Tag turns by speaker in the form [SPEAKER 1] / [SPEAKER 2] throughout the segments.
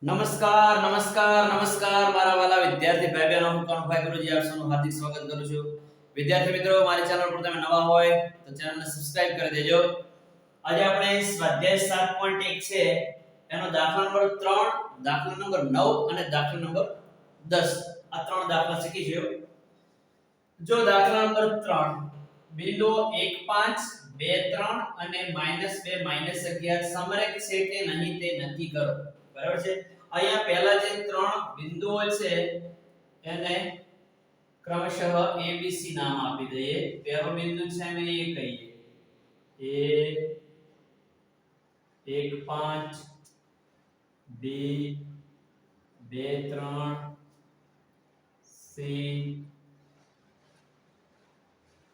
[SPEAKER 1] નમસ્કાર નમસ્કાર નમસ્કાર મારા વાલા વિદ્યાર્થી ભાઈ બહેનો હું કનુભાઈ ગુરુજી આપ સૌનું હાર્દિક સ્વાગત કરું છું વિદ્યાર્થી મિત્રો મારી ચેનલ પર તમે નવા હોય તો ચેનલને સબસ્ક્રાઇબ કરી દેજો આજે આપણે સ્વાધ્યાય 7.1 છે એનો દાખલા નંબર 3 દાખલા નંબર 9 અને દાખલા નંબર 10 આ ત્રણ દાખલા શીખીશું જો દાખલા નંબર 3 બિંદુઓ 1 5 2 3 અને -2 -11 સમરેખ છે કે નહીં તે નક્કી કરો બરાબર છે અહીંયા પહેલા જે ત્રણ બિંદુઓ છે એને ક્રમશઃ a b c નામ આપી દઈએ પહેલો બિંદુ છે એને a કહીએ a 1 5 b 2 3 c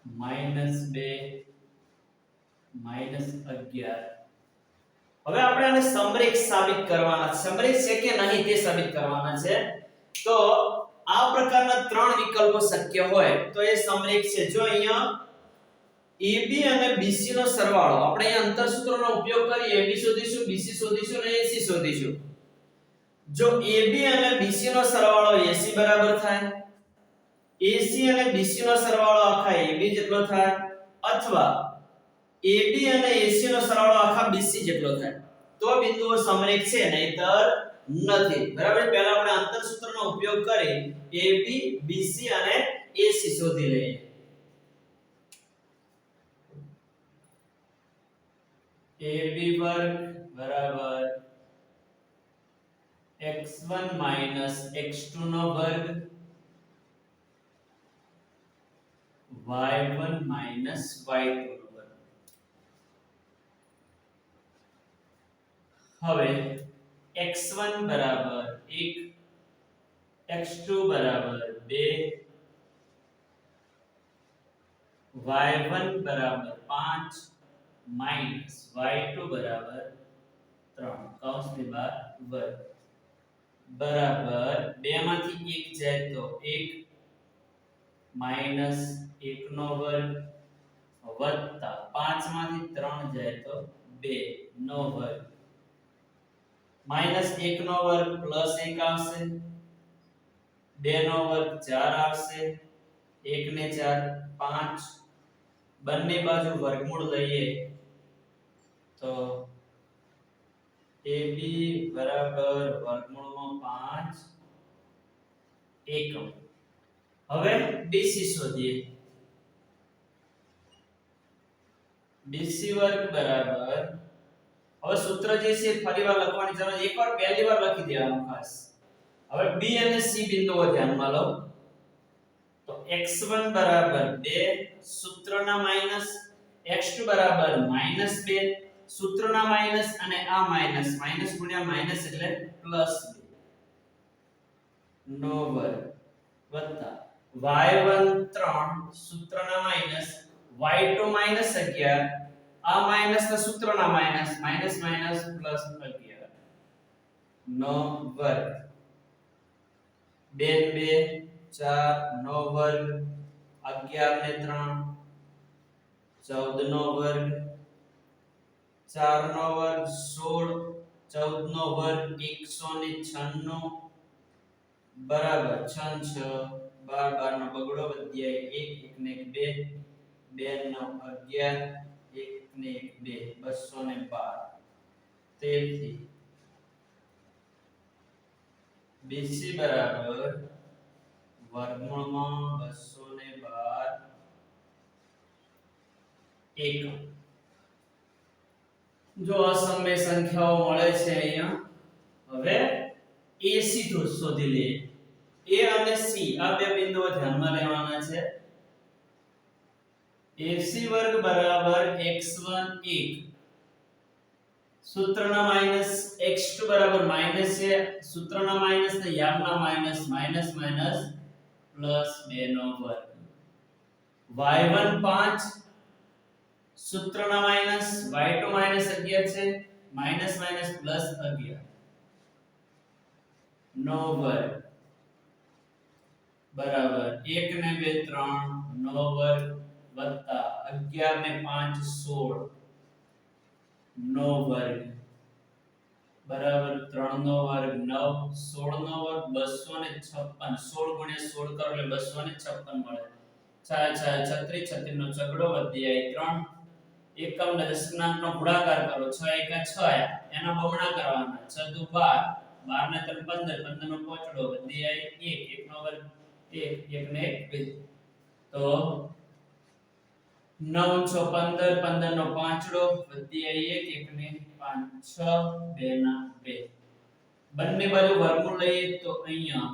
[SPEAKER 1] -2 -11 હવે આપણે આને સમરેખ સાબિત કરવાના છે સમરેખ છે કે નહીં તે સાબિત કરવાના છે તો આ પ્રકારના ત્રણ વિકલ્પો શક્ય હોય તો એ સમરેખ છે જો અહીંયા AB અને BC નો સરવાળો આપણે અહીંયા અંતર સૂત્રનો ઉપયોગ કરી AB શોધીશું BC શોધીશું અને AC શોધીશું જો AB અને BC નો સરવાળો AC બરાબર થાય AC અને BC નો સરવાળો આખા AB જેટલો થાય અથવા AB અને AC નો સરવાળો આખા BC જેટલો થાય તો બિંદુઓ સમરેખ છે નહીતર નથી બરાબર પહેલા આપણે અંતર સૂત્રનો ઉપયોગ કરી AB BC અને AC શોધી લઈએ AB વર્ગ બરાબર x1 x2 નો વર્ગ y1 y2 હવે x1 બરાબર 1 x2 બરાબર 2 y1 બરાબર 5 માઈનસ y2 બરાબર 3 કૌંસની બહાર વર્ગ બરાબર 2 માંથી 1 જાય તો 1 માઈનસ 1 નો વર્ગ વત્તા 5 માંથી 3 જાય તો 2 નો વર્ગ -1 નો વર્ગ +1 આવશે 2 નો વર્ગ 4 આવશે 1 ને 4 5 બંને બાજુ વર્ગમૂળ લઈએ તો AB બરાબર વર્ગમૂળમાં 5 એકમ હવે BC શોધીએ BC વર્ગ બરાબર હવે સૂત્ર જે છે ફરીવાર લખવાની જરૂર એકવાર પહેલી વાર લખી દેવાનું ખાસ હવે B અને C બિંદુઓ ધ્યાનમાં લો તો x1 બરાબર 2 સૂત્રના માઈનસ x2 બરાબર -2 સૂત્રના માઈનસ અને આ માઈનસ માઈનસ ગુણ્યા માઈનસ એટલે +2 નો વર્ગ વત્તા y1 3 સૂત્રના માઈનસ y2 -11 આ માઈનસ ના સૂત્રના માઈનસ માઈનસ માઈનસ +11 નો વર્ગ 2 2 4 નો વર્ગ 11 ને 3 14 નો વર્ગ 4 નો વર્ગ 16 14 નો વર્ગ 196 બરાબર 6 6 12 નો બગડો વધ્યા 1 1 ને 2 2 નો 11 1 ને 2 212 તેથી BC બરાબર વર્ગમૂળમાં 212 એકમ જો અસમય સંખ્યાઓ મળે છે અહીંયા હવે AC શોધી લઈએ A અને C આ બે બિંદુઓ ધ્યાનમાં લેવાના છે AC વર્ગ બરાબર x1 1 સૂત્રના માઈનસ x2 બરાબર માઈનસ છે સૂત્રના માઈનસ ને યામના માઈનસ માઈનસ માઈનસ +2 નો વર્ગ y1 5 સૂત્રના માઈનસ y2 -11 છે માઈનસ માઈનસ +11 નો વર્ગ બરાબર 1 ને 2 3 નો વર્ગ વત્તા 11 ને 5 16 નો વર્ગ બરાબર 3 નો વર્ગ 9, 16 નો વર્ગ 256, 16 ગુણ્યા 16 કરો એટલે 256 મળે. 6 6 36, 36 નો ચોગડો વધી જાય 3. એકમ ને દશનાંકનો ગુણાકાર કરો 6 એકા 6 એના બમણા કરવાના 6 દુ 12, 12 ને 3 15, 15 નો પોચડો વધી જાય 1, 1 નો વર્ગ 1, 1 ને 1 2. તો 9 6 15, 15 નો પાંચડો વધી જાય 1, 1 ને 5 6, 2 ના 2. બંને બાજુ વર્ગમૂળ લઈએ તો અહીંયા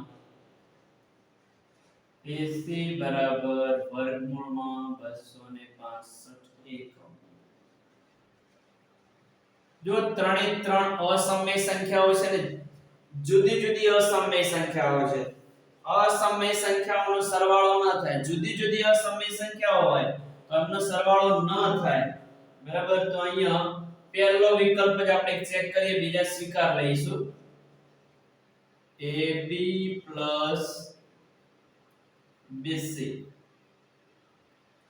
[SPEAKER 1] AC બરાબર વર્ગમૂળમાં 265 એકમ. જો ત્રણે ત્રણ અસમય સંખ્યાઓ છે ને જુદી જુદી અસમય સંખ્યાઓ છે. અસમય સંખ્યાઓનો સરવાળો ન થાય. જુદી જુદી અસમય સંખ્યાઓ હોય તો એમનો સરવાળો ન થાય. બરાબર. તો અહીંયા પહેલો વિકલ્પ જ આપણે ચેક કરીએ, બીજા સ્વીકાર લઈશું. AB + BC.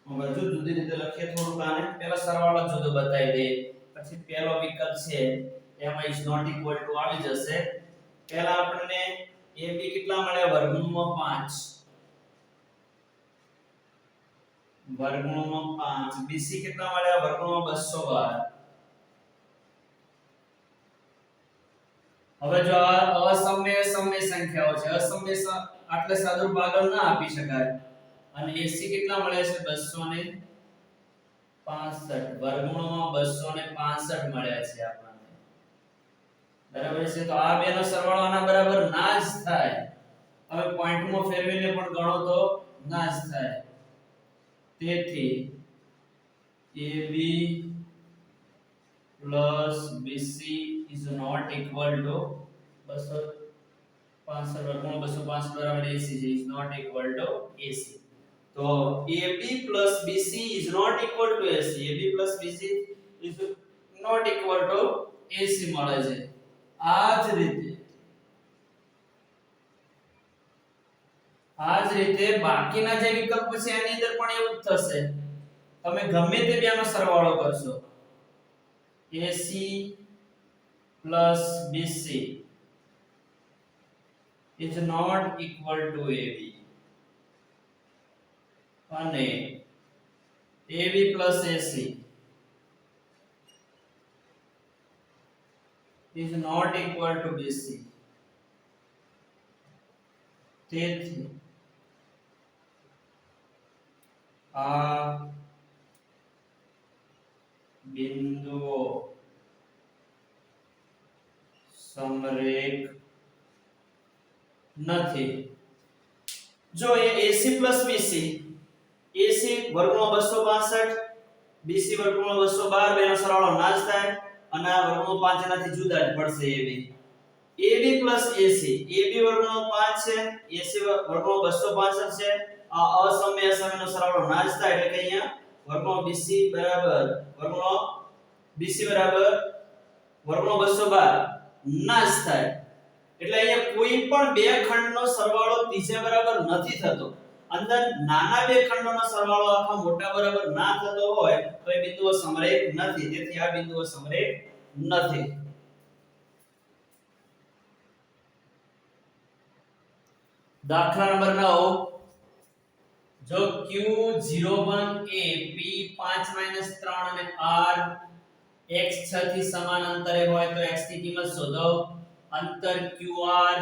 [SPEAKER 1] હવે જુદી રીતે લખીએ થોડુંક આને. પહેલા સરવાળો જુદો બતાવી દઈએ. પછી પહેલો વિકલ્પ છે એમાં ઇઝ નોટ ઇક્વલ ટુ આવી જશે. પહેલા આપણને AB કેટલા મળ્યા? વર્ગમૂળમાં 5. વર્ગમૂળમાં 5. BC કેટલા મળ્યા? વર્ગમૂળમાં 212. હવે જો આ અસમય સમય સંખ્યાઓ છે, અસમય આટલે સાદુરૂપ આગળ ના આપી શકાય. અને AC કેટલા મળે છે? 265. વર્ગમૂળમાં 265 મળ્યા છે આપણને. બરાબર છે. તો આ બેનો સરવાળો આના બરાબર ના જ થાય. હવે પોઈન્ટમાં ફેરવીને પણ ગણો તો ના જ થાય. તેથી AB plus BC is not equal to 265 વર્ગમૂળ 265 બરાબર AC is not equal to AC. તો AB plus BC is not equal to AC. AB plus BC is not equal to AC મળે છે. આ જ રીતે બાકીના જે વિકલ્પો છે એની અંદર પણ એવું જ થશે. તમે ગમે તે બેનો સરવાળો કરશો AC plus BC is not equal to AB. અને AB plus AC is not equal to BC. તેથી આ બિંદુઓ સમરેખ નથી. જો એ AC plus BC, AC વર્ગમૂળ 265, BC વર્ગમૂળ 212 બેનો સરવાળો ના જ થાય અને આ વર્ગમૂળ 5 એનાથી જુદા જ પડશે. AB plus AC, AB વર્ગમૂળ 5 છે, AC વર્ગમૂળ 265 છે. આ અસમય અસમયનો સરવાળો ના જ થાય એટલે કે અહીંયા વર્ગમૂળ BC બરાબર વર્ગમૂળ 212 ના જ થાય. એટલે અહીંયા કોઈ પણ બે ખંડનો સરવાળો ત્રીજા બરાબર નથી થતો. અંદર નાના બે ખંડોનો સરવાળો આખા મોટા બરાબર ના થતો હોય તો એ બિંદુઓ સમરેખ નથી. તેથી આ બિંદુઓ સમરેખ નથી. દાખલા નંબર 9. જો Q01 એ P5 - 3 અને R x6 થી સમાન અંતરે હોય તો x ની કિંમત શોધો. અંતર QR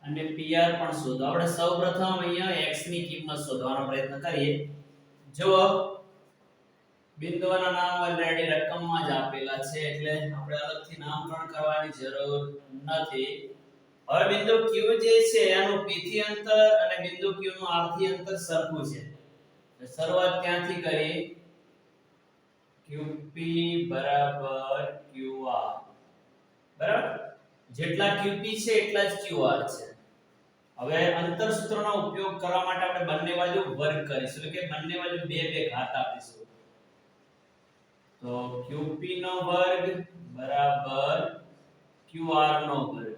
[SPEAKER 1] અને PR પણ શોધો. આપણે સૌપ્રથમ અહીંયા x ની કિંમત શોધવાનો પ્રયત્ન કરીએ. જો બિંદુઓના નામ ઓલરેડી રકમમાં જ આપેલા છે એટલે આપણે અલગથી નામકરણ કરવાની જરૂર નથી. હવે બિંદુ Q જે છે એનું P થી અંતર અને બિંદુ Q નું R થી અંતર સરખું છે. શરૂઆત ક્યાંથી કરી? QP બરાબર QR. બરાબર. જેટલા QP છે એટલા જ QR છે. હવે અંતર સૂત્રનો ઉપયોગ કરવા માટે આપણે બંને બાજુ વર્ગ કરીશું એટલે કે બંને બાજુ 2 ઘાત આપીશું. તો QP નો વર્ગ બરાબર QR નો વર્ગ.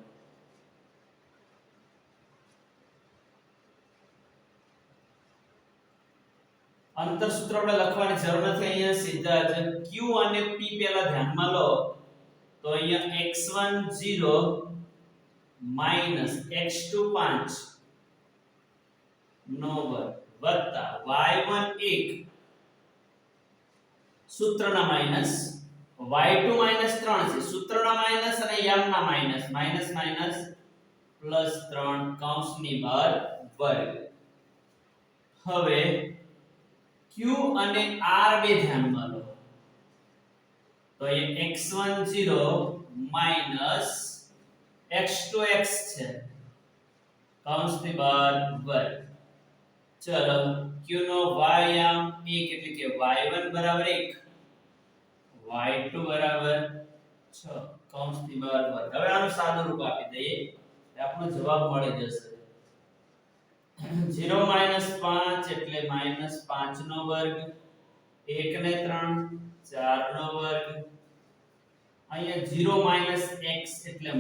[SPEAKER 1] અંતર સૂત્ર આપણે લખવાની જરૂર નથી. અહીંયા સીધા જ Q અને P પહેલા ધ્યાનમાં લો તો તો અહીંયા x1 0 માઈનસ x2 5 નો વર્ગ વત્તા y1 1 સૂત્રના માઈનસ y2 માઈનસ 3 છે સૂત્રના માઈનસ અને યામના માઈનસ માઈનસ માઈનસ પ્લસ 3 કૌંસની બહાર વર્ગ. હવે q અને r બે ધ્યાનમાં લો તો એ x1 0 માઈનસ x2 x છે કૌંસની બહાર વર્ગ. ચલો q નો y આમ 1 એટલે કે y1 બરાબર 1 y2 બરાબર 6 કૌંસની બહાર વર્ગ. હવે આનું સાદું રૂપ આપી દઈએ એટલે આપણો જવાબ મળી જશે 0 5 એટલે -5 નો વર્ગ 1 ને 3 4 નો વર્ગ અહીંયા 0 x એટલે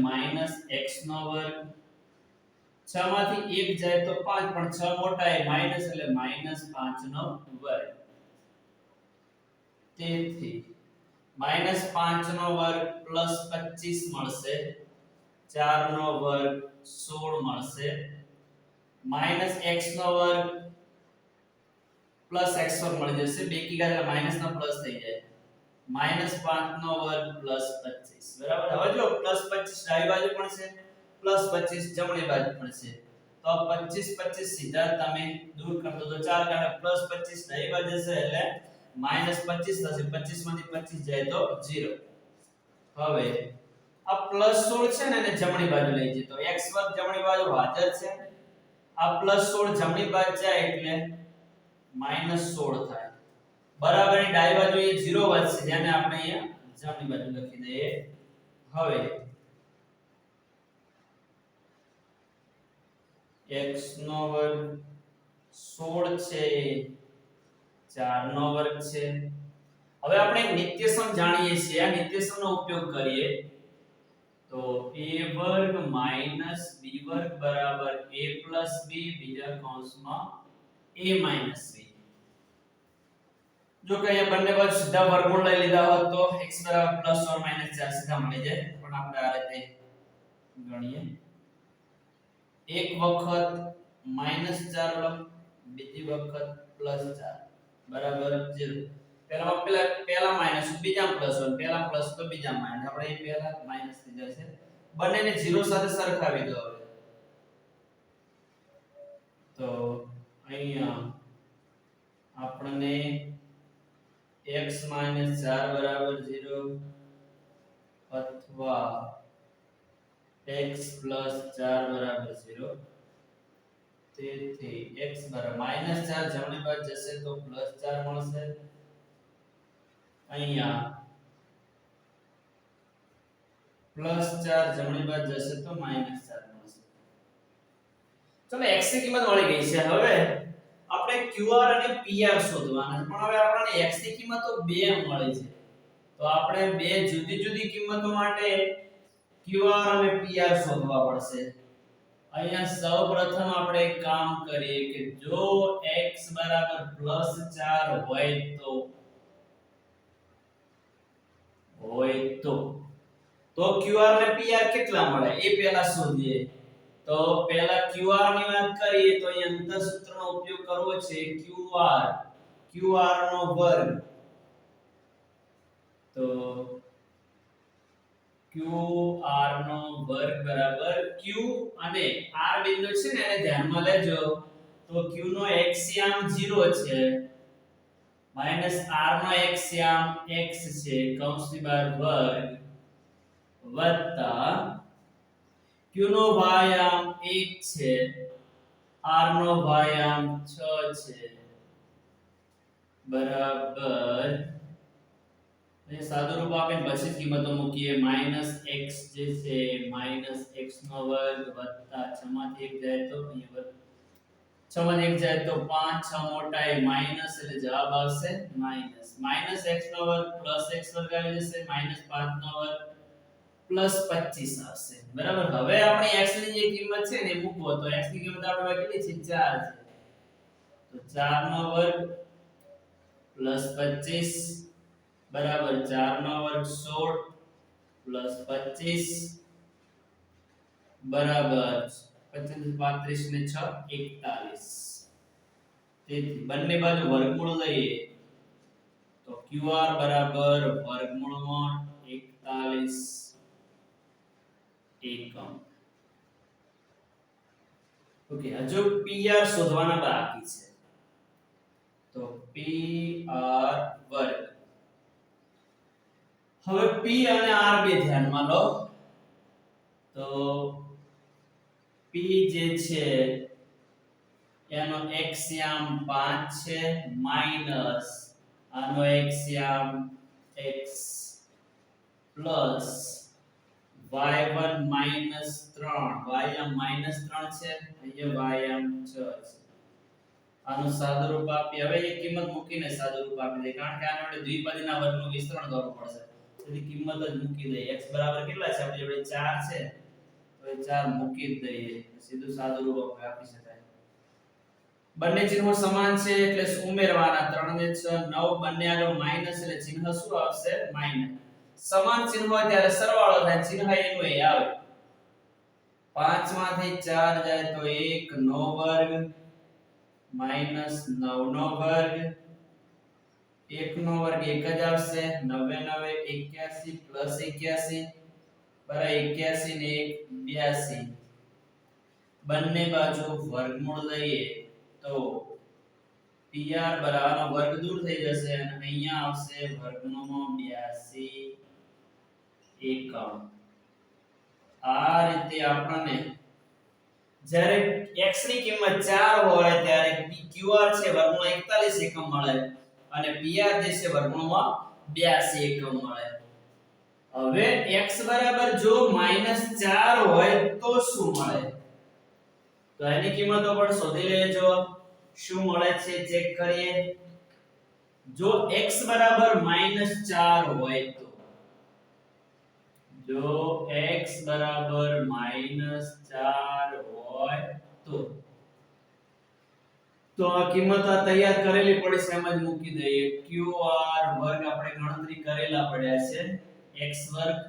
[SPEAKER 1] -x નો વર્ગ 6 માંથી 1 જાય તો 5 પણ 6 મોટા એ માઈનસ એટલે -5 નો વર્ગ. તેથી -5 નો વર્ગ પ્લસ 25 મળશે 4 નો વર્ગ 16 મળશે -x નો વર્ગ પ્લસ x વર્ગ મળી જશે બે કી ઘાત એટલે માઈનસ નો પ્લસ થઈ જાય -5 નો વર્ગ પ્લસ 25 બરાબર. હવે જો પ્લસ 25 ડાબી બાજુ પણ છે પ્લસ 25 જમણી બાજુ પણ છે તો 25 25 સીધા તમે દૂર કરશો તો 4 કારણ પ્લસ 25 ડાબી બાજુ છે એટલે -25 થશે 25 માંથી 25 જાય તો 0. હવે આ પ્લસ 16 છે ને એને જમણી બાજુ લઈ જઈએ તો x વર્ગ જમણી બાજુ હાજર છે આ પ્લસ 16 જમણી બાજુ જાય એટલે -16 થાય બરાબર ની ડાબી બાજુ એ 0 વધશે જેને આપણે અહીંયા જમણી બાજુ લખી દઈએ. હવે x નો વર્ગ 16 છે 4 નો વર્ગ છે. હવે આપણે નિત્યસમ જાણીએ છીએ આ નિત્યસમનો ઉપયોગ કરીએ તો a વર્ગ માઈનસ b વર્ગ બરાબર a પ્લસ b બીજા કૌંસમાં a માઈનસ b. જો કે અહીંયા બંને બાજુ સીધા વર્ગમૂળ લઈ લીધા હોત તો x બરાબર પ્લસ ઓર માઈનસ 4 સીધા મળી જાય પણ આપણે આ રીતે ગણીએ એક વખત -4 લો બીજી વખત +4 બરાબર 0. પહેલા માઈનસ બીજામાં પ્લસ હોય પહેલા પ્લસ તો બીજામાં માઈનસ આપણે એ પહેલા માઈનસ થઈ જશે બંનેને 0 સાથે સરખાવી દો. હવે તો અહીંયા આપણને x 4 બરાબર 0 અથવા x 4 બરાબર 0 તેથી x બરાબર -4 જમણી બાજુ જશે તો +4 મળશે અહીંયા +4 જમણી બાજુ જશે તો -4 મળશે. ચલો x ની કિંમત મળી ગઈ છે. હવે આપણે qr અને pr શોધવાના છે પણ હવે આપણને x ની કિંમત તો 2 મળી છે તો આપણે બે જુદી જુદી કિંમતો માટે qr અને pr શોધવા પડશે. અહીંયા સૌપ્રથમ આપણે એક કામ કરીએ કે જો x બરાબર +4 હોય તો qr અને pr કેટલા મળે એ પહેલા શોધીએ. તો પહેલા qr ની વાત કરીએ તો અહીં અંતર સૂત્રનો ઉપયોગ કરવો છે qr નો વર્ગ તો qr નો વર્ગ બરાબર q અને r બિંદુ છે ને એને ધ્યાનમાં લેજો તો q નો એક્સિયમ 0 છે -r નો એક્સિયમ x છે કૌંસની બહાર વર્ગ વત્તા q નો વાયામ 1 છે r નો વાયામ 6 છે બરાબર ને સાદું રૂપ આપીને પછી કિંમતો મૂકીએ -x જે છે -x નો વર્ગ વત્તા 6 માંથી 1 જાય તો અહીંયા વર્ગ 6 માંથી 1 જાય તો 5 6 મોટા એ માઈનસ એટલે જવાબ આવશે -x નો વર્ગ +x વર્ગ આવી જશે -5 નો વર્ગ +25 આવશે બરાબર. હવે આપણે x ની જે કિંમત છે ને મૂકવો તો x ની કિંમત આપણે કેટલી છે 4 છે તો 4 નો વર્ગ +25 બરાબર 4 નો વર્ગ 16 પ્લસ 25 બરાબર 25 ને 6 41. તેથી બંને બાજુ વર્ગમૂળ લઈએ તો QR બરાબર વર્ગમૂળમાં 41 એકમ. ઓકે, હજુ PR શોધવાના બાકી છે. તો PR વર્ગ. હવે P અને R બે ધ્યાનમાં લો. તો P જે છે એનો એક્સ્યામ 5 છે માઈનસ આનો એક્સ્યામ x plus y1 minus 3 y minus 3 છે અહીંયા y 6 છે. આનું સાદુરૂપ આપી હવે એ કિંમત મૂકીને સાદુરૂપ આપી દે કારણ કે આને આપણે દ્વિપદીના વર્ગનું વિસ્તરણ કરવું પડશે. તેથી કિંમત જ મૂકી દઈએ. x બરાબર કેટલા છે આપણી જોડે 4 છે તો એ 4 મૂકી જ દઈએ સીધું સાદુરૂપ આપી શકાય. બંને ચિહ્નો સમાન છે એટલે ઉમેરવાના 3 ને 6 9 બંને આગળ માઈનસ એટલે ચિહ્ન શું આવશે માઈનસ. સમાન ચિહ્ન હોય ત્યારે સરવાળો થાય ચિહ્ન એનું એ આવે. 5 માંથી 4 જાય તો 1 નો વર્ગ માઈનસ 9 નો વર્ગ 1 નો વર્ગ 1 જ આવશે 9 9 81 પ્લસ 81 બરાબર 81 ને 1 82. બંને બાજુ વર્ગમૂળ લઈએ તો PR બરાબર વર્ગ દૂર થઈ જશે અને અહીંયા આવશે વર્ગમૂળમાં 82 એકમ. આ રીતે આપણને જ્યારે x ની કિંમત 4 હોય ત્યારે QR છે વર્ગમૂળ 41 એકમ મળે અને PR જે છે વર્ગમૂળમાં 82 એકમ મળે. હવે x બરાબર જો -4 હોય તો શું મળે તો એની કિંમતો પણ શોધી લેજો. શું મળે છે ચેક કરીએ. જો x બરાબર -4 હોય તો જો x બરાબર -4 હોય તો આ કિંમત આ તૈયાર કરેલી પડી છે એમ જ મૂકી દઈએ. QR વર્ગ આપણે ગણતરી કરેલા પડ્યા છે x વર્ગ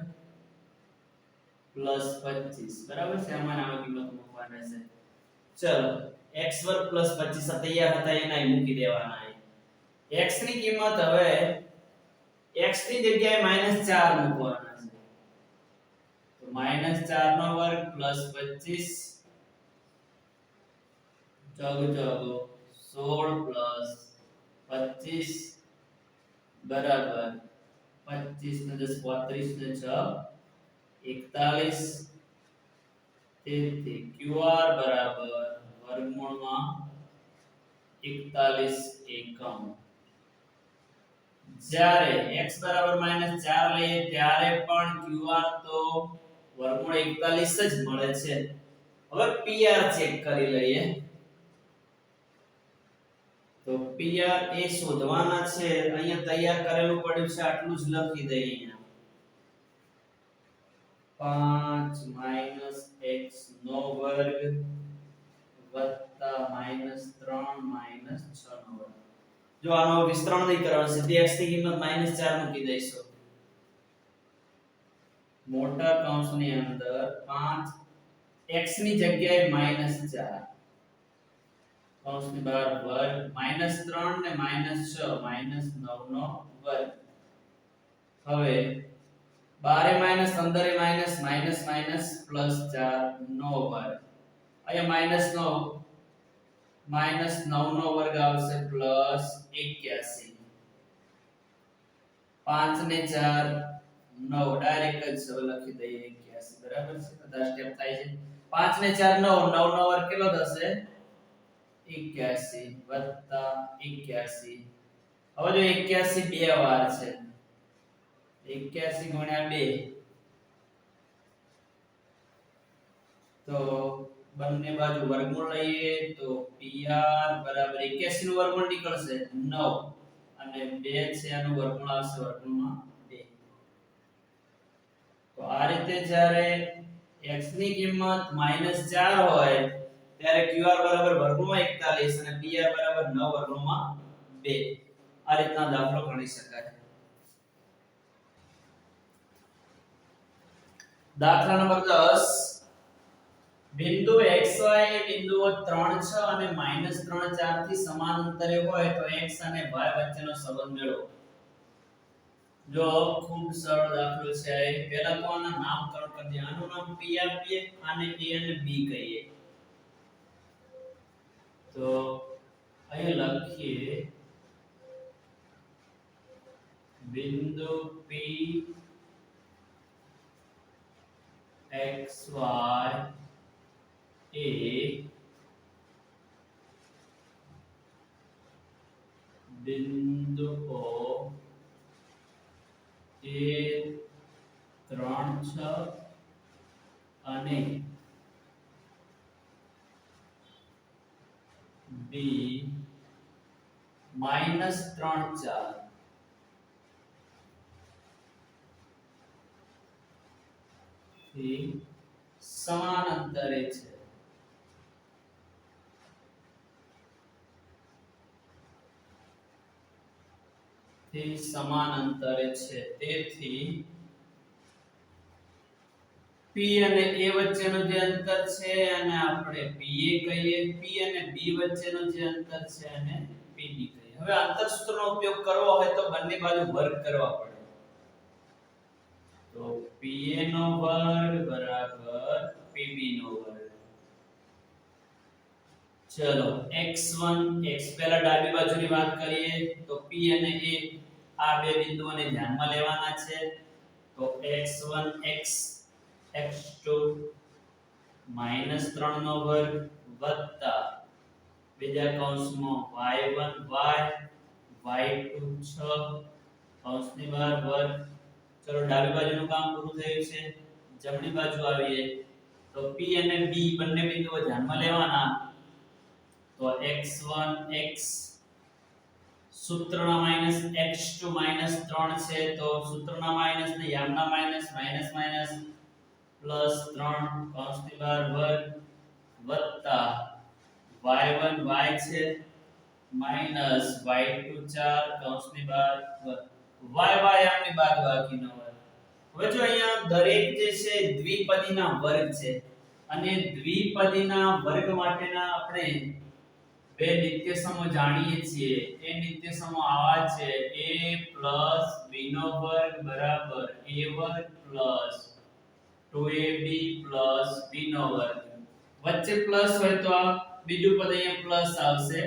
[SPEAKER 1] 25 બરાબર છે. આમાં આ કિંમત મૂકવાના છે. ચલો x વર્ગ 25 આ તૈયાર હતા એના મૂકી દેવાના. x ની કિંમત હવે x ની જગ્યાએ -4 મૂકવાના છે. તો -4 નો વર્ગ 25 16 પ્લસ 25 બરાબર 25 ને 10 35 ને 6 41. તેથી QR બરાબર વર્ગમૂળમાં 41 એકમ. જ્યારે x બરાબર -4 લઈએ ત્યારે પણ QR તો વર્ગમૂળ 41 જ મળે છે. હવે PR ચેક કરી લઈએ. તો PR એ શોધવાના છે અહીંયા તૈયાર કરેલું પડ્યું છે આટલું જ લખી દઈએ. અહીંયા 5 x નો વર્ગ વત્તા -3 -6 નો વર્ગ. જો આનો વિસ્તરણ નહીં કરવાનું છે x ની કિંમત -4 મૂકી દઈશું. મોટા કૌંસની અંદર 5 x ની જગ્યાએ -4 કૌંસની બહાર વર્ગ -3 ને -6 -9 નો વર્ગ. હવે બારે માઈનસ અંદરે માઈનસ માઈનસ માઈનસ પ્લસ 4 નો વર્ગ. અહીંયા -9 નો વર્ગ આવશે પ્લસ 81. 5 ને 4 9 ડાયરેક્ટ જ લખી દઈએ 81 બરાબર છે. બધા સ્ટેપ થાય છે. 5 ને 4 9 9 નો વર્ગ કેટલો થશે 81 વત્તા 81. હવે જો 81 બે વાર છે 81 ગુણ્યા 2 તો બંને બાજુ વર્ગમૂળ લઈએ તો PR બરાબર 81 નું વર્ગમૂળ નીકળશે 9 અને 2 છે આનું વર્ગમૂળ આવશે વર્ગમૂળમાં 2. તો આ રીતે જ્યારે x ની કિંમત -4 હોય ત્યારે QR બરાબર વર્ગમૂળમાં 41 અને PR બરાબર 9 વર્ગમૂળમાં 2. આ રીતના દાખલો ગણી શકાય. દાખલા નંબર 10 બિંદુ xy એ બિંદુઓ 3 6 અને -3 4 થી સમાન અંતરે હોય તો x અને y વચ્ચેનો સંબંધ મેળવો. જો ખૂબ સરળ દાખલો છે. પહેલા તો આના નામકરણ કરી દઈએ. આનું નામ p આપીએ, આને a અને b કહીએ. તો અહીં લખીએ બિંદુ p xy એ બિંદુઓ a 3 6 અને b -3 4 થી સમાન અંતરે છે. તેથી p અને a વચ્ચેનું જે અંતર છે અને આપણે pa કહીએ, p અને b વચ્ચેનું જે અંતર છે અને pb કહીએ. હવે અંતર સૂત્રનો ઉપયોગ કરવો હોય તો બંને બાજુ વર્ગ કરવા પડે. તો pa નો વર્ગ બરાબર pb નો વર્ગ. ચલો x1 x પહેલા ડાબી બાજુની વાત કરીએ તો p અને a આ બે બિંદુઓને ધ્યાનમાં લેવાના છે. તો x1 x x2 -3 નો વર્ગ વત્તા બીજા કૌંસમાં y1 y y2 6 કૌંસની બહાર વર્ગ. ચલો ડાબી બાજુનું કામ પૂરું થયું છે. જમણી બાજુ આવીએ તો p અને b બંને બિંદુઓ ધ્યાનમાં લેવાના. તો x1 x સૂત્રના -x2 -3 છે તો સૂત્રના માઈનસ ને યામના માઈનસ માઈનસ +3 કૌંસની બહાર વર્ગ વત્તા y1 y છે y2 4 કૌંસની બહાર વર્ગ y આમની બાદબાકીનો વર્ગ. હવે જો અહીંયા દરેક જે છે દ્વિપદીના વર્ગ છે અને દ્વિપદીના વર્ગ માટેના આપણે બે નિત્યસમો જાણીએ છીએ. એ નિત્યસમો આવા છે a + b નો વર્ગ બરાબર a વર્ગ પ્લસ 2ab + b નો વર્ગ. વચ્ચે પ્લસ હોય તો આ બીજું પદ અહીંયા પ્લસ આવશે,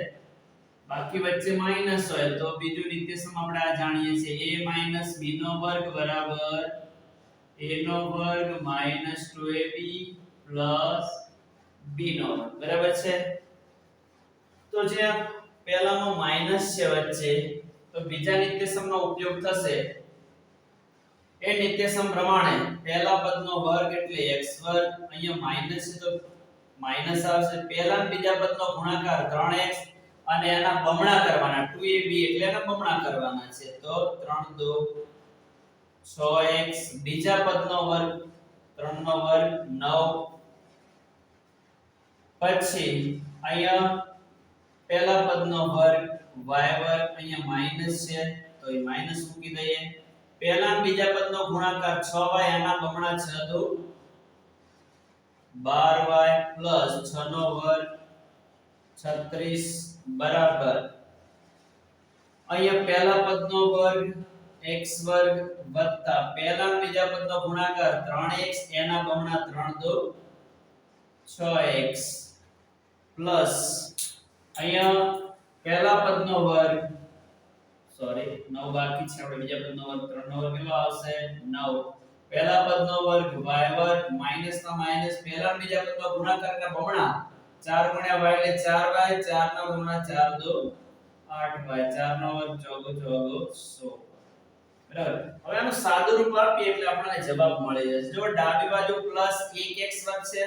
[SPEAKER 1] બાકી વચ્ચે માઈનસ હોય તો બીજું નિત્યસમ આપણે આ જાણીએ છીએ a - b નો વર્ગ બરાબર a નો વર્ગ - 2ab + b નો વર્ગ બરાબર છે. તો જે પહેલામાં માઈનસ છે વચ્ચે તો બીજા નિત્યસમનો ઉપયોગ થશે. એ નિત્યસમ પ્રમાણે પહેલા પદનો વર્ગ એટલે x2, અહીંયા માઈનસ છે તો માઈનસ આવશે. પહેલા અને બીજા પદનો ગુણાકાર 3x અને એના બમણા કરવાના 2ab એટલે એના બમણા કરવાના છે. તો 3 2 6x બીજા પદનો વર્ગ 3 નો વર્ગ 9. પછી અહીંયા પહેલા પદનો વર્ગ y વર્ગ, અહીંયા માઈનસ છે તો એ માઈનસ મૂકી દઈએ. પહેલા અને બીજા પદનો ગુણાકાર 6y આના બમણા 6 દુ 12y + 6 નો વર્ગ 36 બરાબર અહીંયા પહેલા પદનો વર્ગ x વર્ગ વત્તા પહેલા અને બીજા પદનો ગુણાકાર 3x એના બમણા 3 દુ 6x પ્લસ અહીંયા પહેલા પદનો વર્ગ 9 બાકી છે, આપણે બીજા પદનો વર્ગ 3 નો વર્ગ કેટલો આવશે 9. પહેલા પદનો વર્ગ y વર્ગ માઈનસ ના માઈનસ પહેલા અને બીજા પદનો ગુણાકારના બમણા 4 * y એટલે 4y 4 ના બમણા 4 દુ 8y 4 નો વર્ગ 4 16. બરાબર. હવે આનું સાદું રૂપ આપીએ એટલે આપણને જવાબ મળી જશે. જો ડાબી બાજુ +1x વર્ગ છે,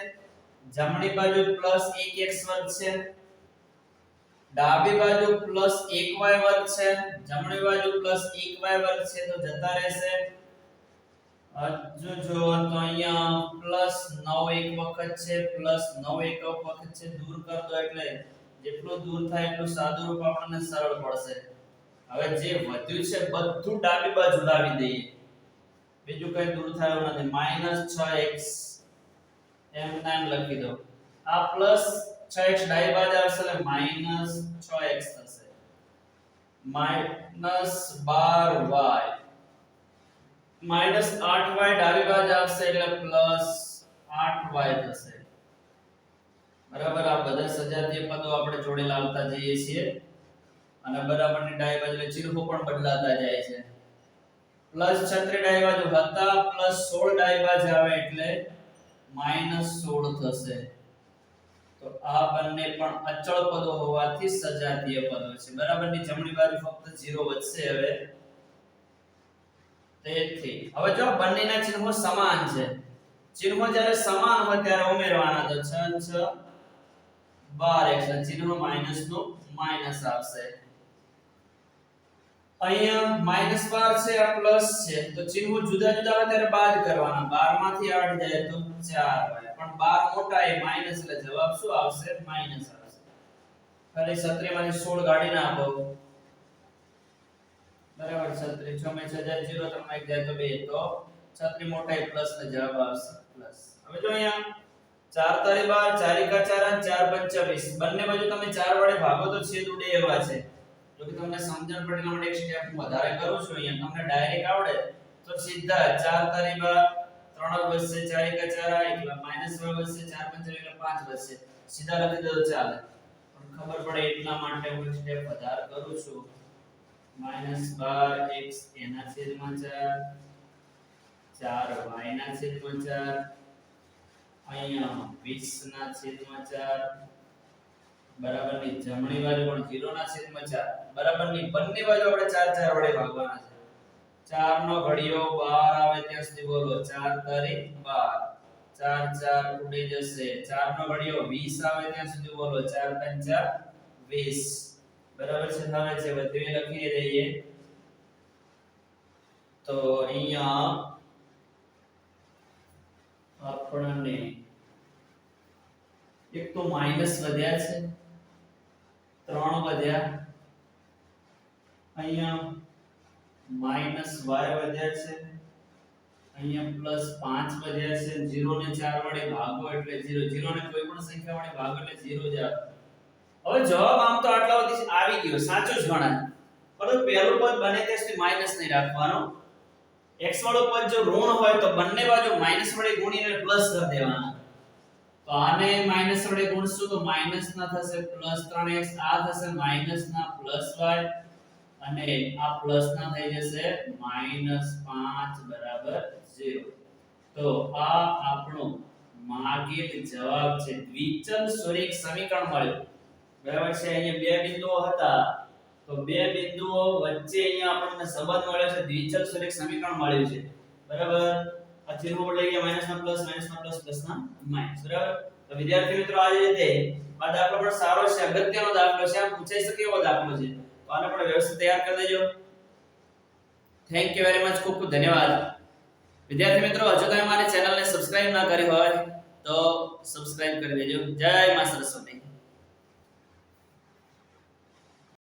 [SPEAKER 1] જમણી બાજુ +1x વર્ગ છે, ડાબી બાજુ +1y વર્ગ છે, જમણી બાજુ +1y વર્ગ છે તો જતા રહેશે. જો તો અહીંયા +9 એક વખત છે, +9 એક વખત છે, દૂર કર દો એટલે જેટલું દૂર થાય એટલું સાદું રૂપ આપણને સરળ પડશે. હવે જે વધ્યું છે બધું ડાબી બાજુ લાવી દઈએ. બીજું કઈ દૂર થાય એવું નથી -6x એમ નામ લખી દો આ પ્લસ 6x ડાબી બાજુ આવશે એટલે -6x થશે -12y -8y ડાબી બાજુ આવશે એટલે +8y થશે બરાબર આ બધા સજાતીય પદો આપણે જોડે લાવતા જઈએ છીએ અને બરાબરની ડાબી બાજુ ચિહ્નો પણ બદલાતા જાય છે +36 ડાબી બાજુ હતા +16 ડાબી બાજુ આવે એટલે -16 થશે તો આ બંને પણ અચળ પદો હોવાથી સજાતીય પદો છે બરાબરની જમણી બાજુ ફક્ત 0 વધશે હવે તેથી હવે જો બંનેના ચિહ્નો સમાન છે ચિહ્નો જ્યારે સમાન હોય ત્યારે ઉમેરવાના તો 6 6 12x ના ચિહ્નો માઈનસ નો માઈનસ આવશે અહીંયા -12 છે આ પ્લસ છે તો ચિહ્નો જુદા જુદા હોય ત્યારે બાદ કરવાના 12 માંથી 8 જાય તો 4 હોય પણ 12 મોટા એ માઈનસ એટલે જવાબ શું આવશે માઈનસ આવશે ખાલી 17 માંથી 16 કાઢી નાખો બરાબર 36 6 માં 6 જાય 0 3 માં 1 જાય તો 2 તો 36 મોટા એ પ્લસ ને જવાબ આવશે પ્લસ હવે જો અહીંયા 4 તારી 12 4 4 4 25 બંને બાજુ તમે 4 વડે ભાગો તો છેદ ઉડે એવા છે જો કે તમને સમજણ પડે એટલા માટે એક સ્ટેપ વધારે કરું છું અહીંયા તમને ડાયરેક્ટ આવડે તો સીધા 4 તારી 12 3 વધશે 4 4 એટલે -1 વધશે 4 5 એટલે 5 વધશે સીધા લખી દો ચાલે પણ ખબર પડે એટલા માટે હું સ્ટેપ વધારે કરું છું -12x એના છેદમાં 4 4y ના છેદમાં 4 અહીંયા 20 ના છેદમાં 4 બરાબરની જમણી બાજુ પણ 0 ના છેદમાં 4 બરાબરની બંને બાજુ આપણે 4 4 વડે ભાગવાના છે 4 નો ઘડિયો 12 આવે ત્યાં સુધી બોલો 4 તારી 12 4 4 ઉડી જશે 4 નો ઘડિયો 20 આવે ત્યાં સુધી બોલો 4 5 20 બરાબર છે હવે છે બધું લખી દઈએ તો અહીંયા આપણને એક તો માઈનસ વધ્યા છે 3 વધ્યા અહીંયા માઈનસ y વધ્યા છે અહીંયા +5 વધ્યા છે 0 ને 4 વડે ભાગો એટલે 0 0 ને કોઈ પણ સંખ્યા વડે ભાગો એટલે 0 જ આવે હવે જવાબ આમ તો આટલા સુધી આવી ગયો સાચો જ ગણાય પરંતુ પહેલું પદ બને ત્યાં સુધી માઈનસ નહીં રાખવાનો x વાળું પદ જો ઋણ હોય તો બંને બાજુ માઈનસ વડે ગુણીને પ્લસ કરી દેવાના તો આને માઈનસ વડે ગુણશું તો માઈનસ ના થશે +3x આ થશે માઈનસ ના +y અને આ પ્લસ ના થઈ જશે -5 બરાબર 0 તો આ આપણો માગેલ જવાબ છે દ્વિચલ સ્વરૂપ સમીકરણ મળ્યું બરાબર છે અહીંયા બે બિંદુઓ હતા તો બે બિંદુઓ વચ્ચે અહીંયા આપણને સંબંધ મળ્યો છે દ્વિચલ સ્વરૂપ સમીકરણ મળ્યું છે બરાબર આ ચિહ્નો બદલાઈ ગયા માઈનસ ના પ્લસ પ્લસ ના માઈનસ બરાબર તો વિદ્યાર્થી મિત્રો આ રીતે આ દાખલો પણ સારો છે અગત્યનો દાખલો છે આ પૂછાઈ શકે એવો દાખલો છે તો આને પણ વ્યવસ્થિત તૈયાર કરી દેજો થેન્ક યુ વેરી મચ ખૂબ ખૂબ ધન્યવાદ વિદ્યાર્થી મિત્રો હજુ તમે મારી ચેનલને સબસ્ક્રાઇબ ના કરી હોય તો સબસ્ક્રાઇબ કરી દેજો જય મા સરસ્વતી